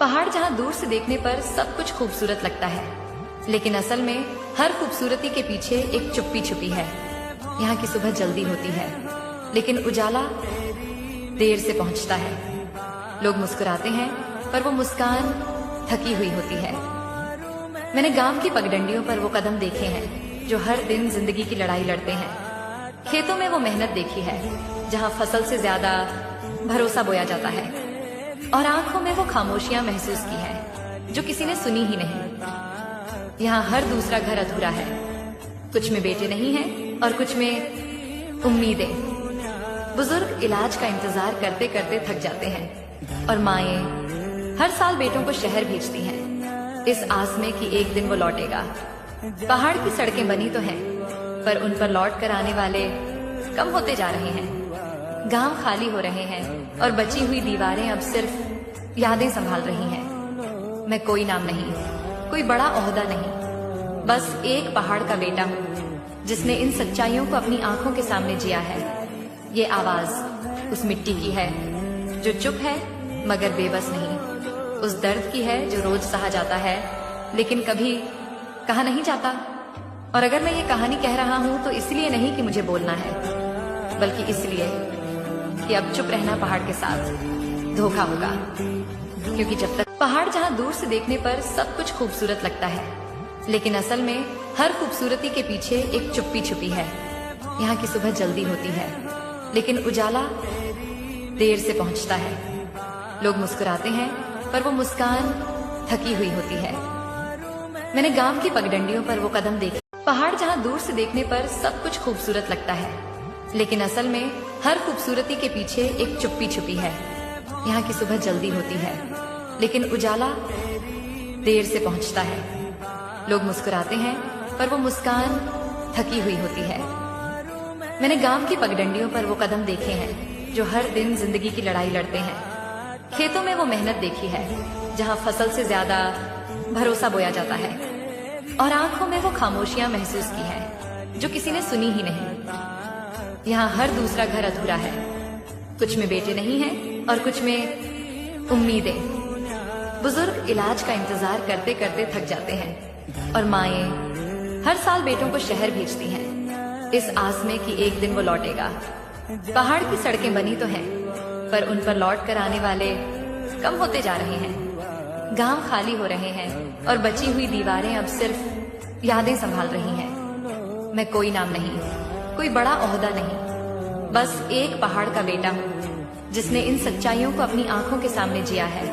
पहाड़ जहाँ दूर से देखने पर सब कुछ खूबसूरत लगता है, लेकिन असल में हर खूबसूरती के पीछे एक चुप्पी छुपी है। यहाँ की सुबह जल्दी होती है, लेकिन उजाला देर से पहुँचता है। लोग मुस्कुराते हैं, पर वो मुस्कान थकी हुई होती है। मैंने गांव की पगडंडियों पर वो कदम देखे हैं जो हर दिन जिंदगी की लड़ाई लड़ते हैं। खेतों में वो मेहनत देखी है जहाँ फसल से ज्यादा भरोसा बोया जाता है, और आंखों में वो खामोशियां महसूस की है जो किसी ने सुनी ही नहीं। यहाँ हर दूसरा घर अधूरा है, कुछ में बेटे नहीं हैं और कुछ में उम्मीदें। बुजुर्ग इलाज का इंतजार करते करते थक जाते हैं, और माएं हर साल बेटों को शहर भेजती हैं इस आस में कि एक दिन वो लौटेगा। पहाड़ की सड़कें बनी तो हैं, पर उन पर लौट कर आने वाले कम होते जा रहे हैं। गांव खाली हो रहे हैं और बची हुई दीवारें अब सिर्फ यादें संभाल रही हैं। मैं कोई नाम नहीं, कोई बड़ा ओहदा नहीं, बस एक पहाड़ का बेटा हूँ जिसने इन सच्चाइयों को अपनी आंखों के सामने जिया है। ये आवाज उस मिट्टी की है जो चुप है मगर बेबस नहीं, उस दर्द की है जो रोज सहा जाता है लेकिन कभी कहा नहीं जाता। और अगर मैं ये कहानी कह रहा हूँ तो इसलिए नहीं कि मुझे बोलना है, बल्कि इसलिए कि अब चुप रहना पहाड़ के साथ धोखा होगा। क्योंकि जब तक पहाड़ जहाँ दूर से देखने पर सब कुछ खूबसूरत लगता है, लेकिन असल में हर खूबसूरती के पीछे एक चुप्पी छुपी है। यहाँ की सुबह जल्दी होती है, लेकिन उजाला देर से पहुँचता है। लोग मुस्कुराते हैं, पर वो मुस्कान थकी हुई होती है। मैंने गांव की पगडंडियों पर वो कदम देखे। पहाड़ जहाँ दूर से देखने पर सब कुछ खूबसूरत लगता है, लेकिन असल में हर खूबसूरती के पीछे एक चुप्पी छुपी है। यहाँ की सुबह जल्दी होती है, लेकिन उजाला देर से पहुँचता है। लोग मुस्कुराते हैं, पर वो मुस्कान थकी हुई होती है। मैंने गांव की पगडंडियों पर वो कदम देखे हैं जो हर दिन जिंदगी की लड़ाई लड़ते हैं। खेतों में वो मेहनत देखी है जहाँ फसल से ज्यादा भरोसा बोया जाता है, और आंखों में वो खामोशियां महसूस की है जो किसी ने सुनी ही नहीं। यहाँ हर दूसरा घर अधूरा है, कुछ में बेटे नहीं हैं और कुछ में उम्मीदें। बुजुर्ग इलाज का इंतजार करते करते थक जाते हैं, और माएं हर साल बेटों को शहर भेजती हैं इस आस में कि एक दिन वो लौटेगा। पहाड़ की सड़कें बनी तो हैं, पर उन पर लौट कर आने वाले कम होते जा रहे हैं। गांव खाली हो रहे हैं और बची हुई दीवारें अब सिर्फ यादें संभाल रही हैं। मैं कोई नाम नहीं, कोई बड़ा ओहदा नहीं, बस एक पहाड़ का बेटा हूँ जिसने इन सच्चाइयों को अपनी आंखों के सामने जिया है।